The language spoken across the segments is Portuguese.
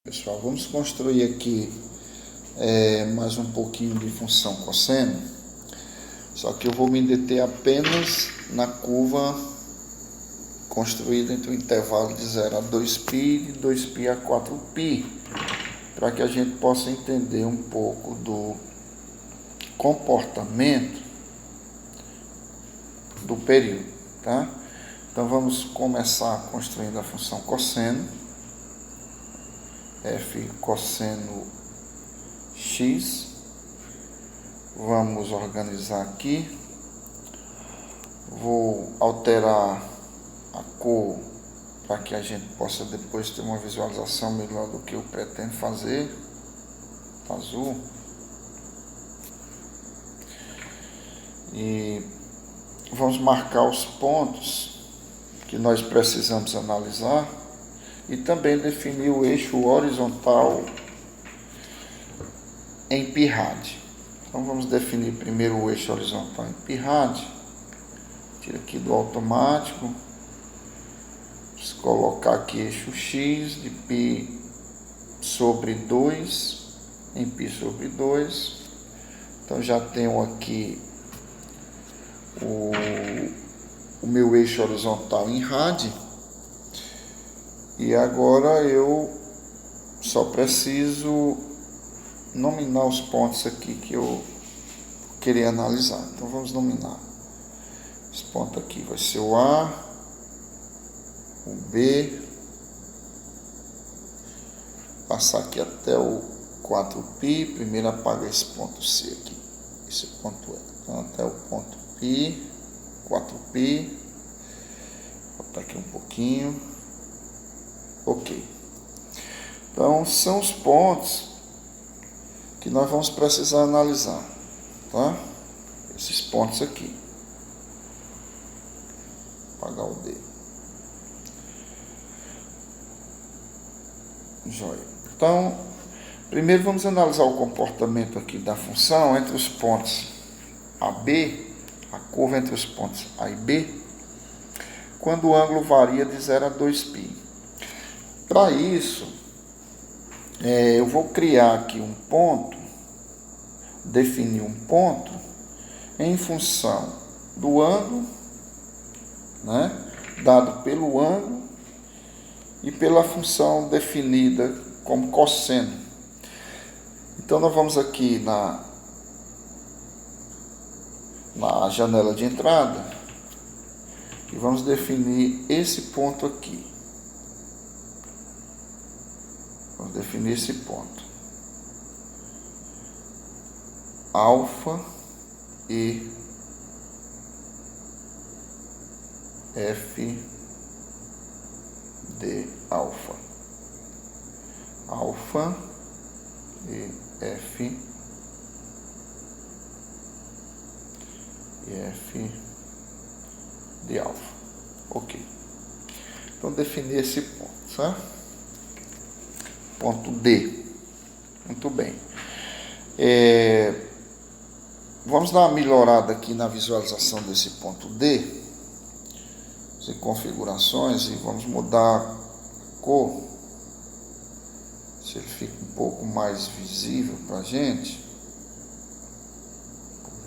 Pessoal, vamos construir aqui mais um pouquinho de função cosseno, só que eu vou me deter apenas na curva construída entre o intervalo de 0 a 2π e de 2π a 4π, para que a gente possa entender um pouco do comportamento do período, tá? Então vamos começar construindo a função cosseno. F cosseno x, vamos organizar aqui, vou alterar a cor para que a gente possa depois ter uma visualização melhor do que eu pretendo fazer, azul, e vamos marcar os pontos que nós precisamos analisar e também definir o eixo horizontal em π-rad. Então vamos definir primeiro o eixo horizontal em π-rad. Tira aqui do automático. Vamos colocar aqui eixo x de π sobre 2 em π sobre 2. Então já tenho aqui o meu eixo horizontal em rad. E agora eu só preciso nominar os pontos aqui que eu queria analisar. Então vamos nominar. Esse ponto aqui vai ser o A, o B, passar aqui até o 4π, primeiro apaga esse ponto C aqui, esse ponto E. Então até o ponto π, 4π, vou botar aqui um pouquinho. Ok. Então, são os pontos que nós vamos precisar analisar, tá? Esses pontos aqui. Apagar o D. Joia. Então, primeiro vamos analisar o comportamento aqui da função entre os pontos AB, a curva entre os pontos A e B, quando o ângulo varia de 0 a 2π. Para isso, eu vou criar aqui um ponto, definir um ponto em função do ângulo, né, dado pelo ângulo e pela função definida como cosseno. Então nós vamos aqui na janela de entrada e vamos definir esse ponto aqui. Vamos definir esse ponto. Alfa e F de alfa. Alfa e F de alfa. Ok. Então definir esse ponto, certo? Ponto D. Muito bem. Vamos dar uma melhorada aqui na visualização desse ponto D. Em configurações, e vamos mudar a cor. Se ele fica um pouco mais visível para a gente.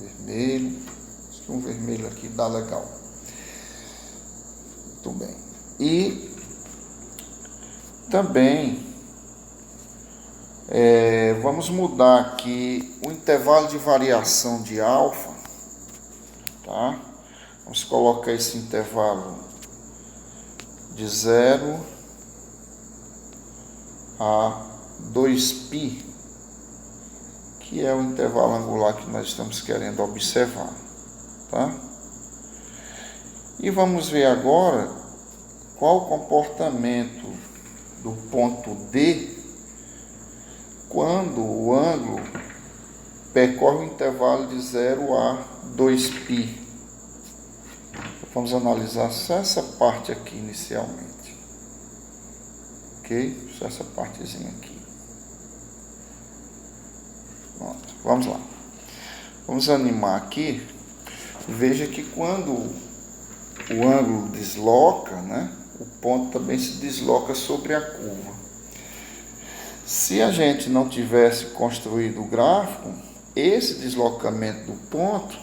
Vermelho. Acho que um vermelho aqui dá legal. Muito bem. E também vamos mudar aqui o intervalo de variação de alfa, tá? Vamos colocar esse intervalo de 0 a 2π, que é o intervalo angular que nós estamos querendo observar, tá? E vamos ver agora qual o comportamento do ponto D quando o ângulo percorre o intervalo de 0 a 2π. Vamos analisar só essa parte aqui inicialmente. Ok? Só essa partezinha aqui. Pronto. Vamos lá. Vamos animar aqui. Veja que quando o ângulo desloca, né, o ponto também se desloca sobre a curva. Se a gente não tivesse construído o gráfico, esse deslocamento do ponto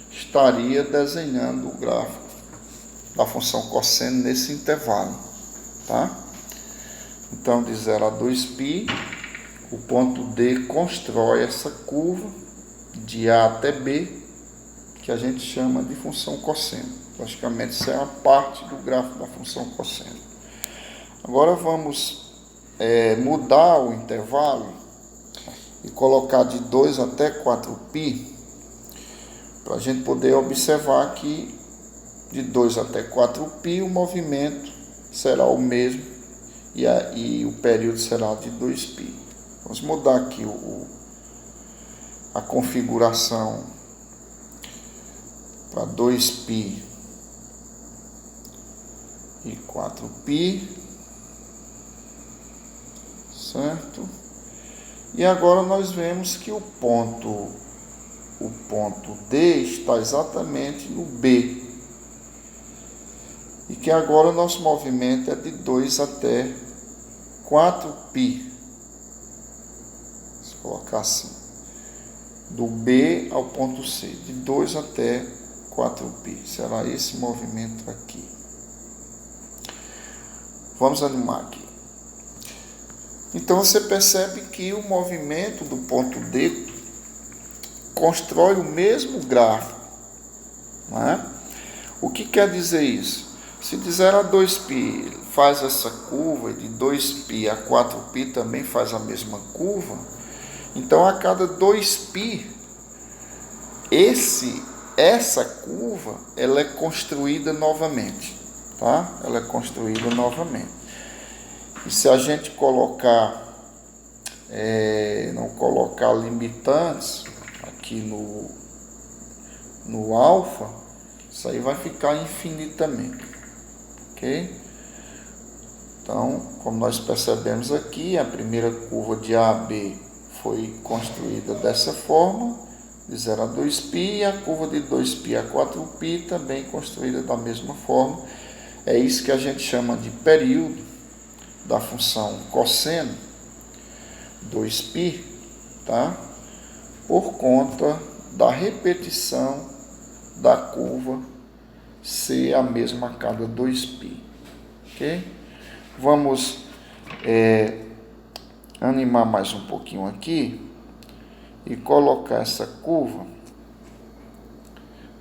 estaria desenhando o gráfico da função cosseno nesse intervalo, tá? Então, de 0 a 2π, o ponto D constrói essa curva de A até B, que a gente chama de função cosseno. Praticamente isso é a parte do gráfico da função cosseno. Agora vamos mudar o intervalo e colocar de 2 até 4π, para a gente poder observar que de 2 até 4π o movimento será o mesmo e o período será de 2π. Vamos mudar aqui a configuração para 2π e 4π, certo? E agora nós vemos que o ponto D está exatamente no B, e que agora o nosso movimento é de 2 até 4π. Vamos colocar assim, do B ao ponto C, de 2 até 4π, será esse movimento aqui. Vamos animar aqui. Então você percebe que o movimento do ponto D constrói o mesmo gráfico, né? O que quer dizer isso? Se de 0 a 2π faz essa curva, e de 2π a 4π também faz a mesma curva, então a cada 2π, essa curva ela é construída novamente, tá? Ela é construída novamente. E se a gente colocar, não colocar limitantes aqui no alfa, isso aí vai ficar infinitamente, ok? Então, como nós percebemos aqui, a primeira curva de A a B foi construída dessa forma, de 0 a 2π, e a curva de 2π a 4π também construída da mesma forma. É isso que a gente chama de período da função cosseno, 2π, tá? Por conta da repetição da curva ser a mesma a cada 2π, ok? Vamos animar mais um pouquinho aqui e colocar essa curva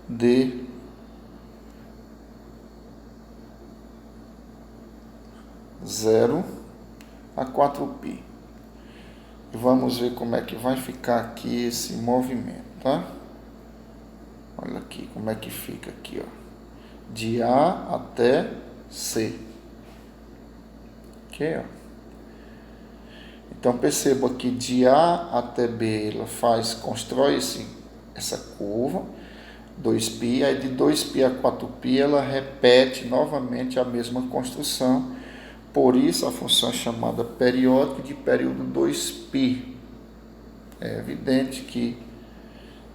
de 0 a 4π. E vamos ver como é que vai ficar aqui esse movimento, tá? Olha aqui como é que fica aqui, ó. De A até C. Ok, ó. Então perceba que de A até B ela constrói essa curva, 2π, aí de 2π a 4π ela repete novamente a mesma construção. Por isso a função é chamada periódica de período 2π. É evidente que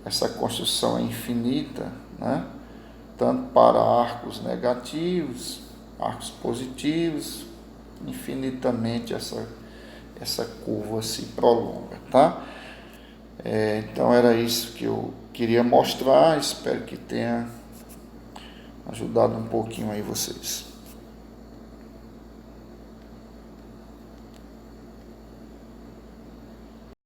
essa construção é infinita, né? Tanto para arcos negativos, arcos positivos, infinitamente essa curva se prolonga, tá? Então era isso que eu queria mostrar, espero que tenha ajudado um pouquinho aí vocês.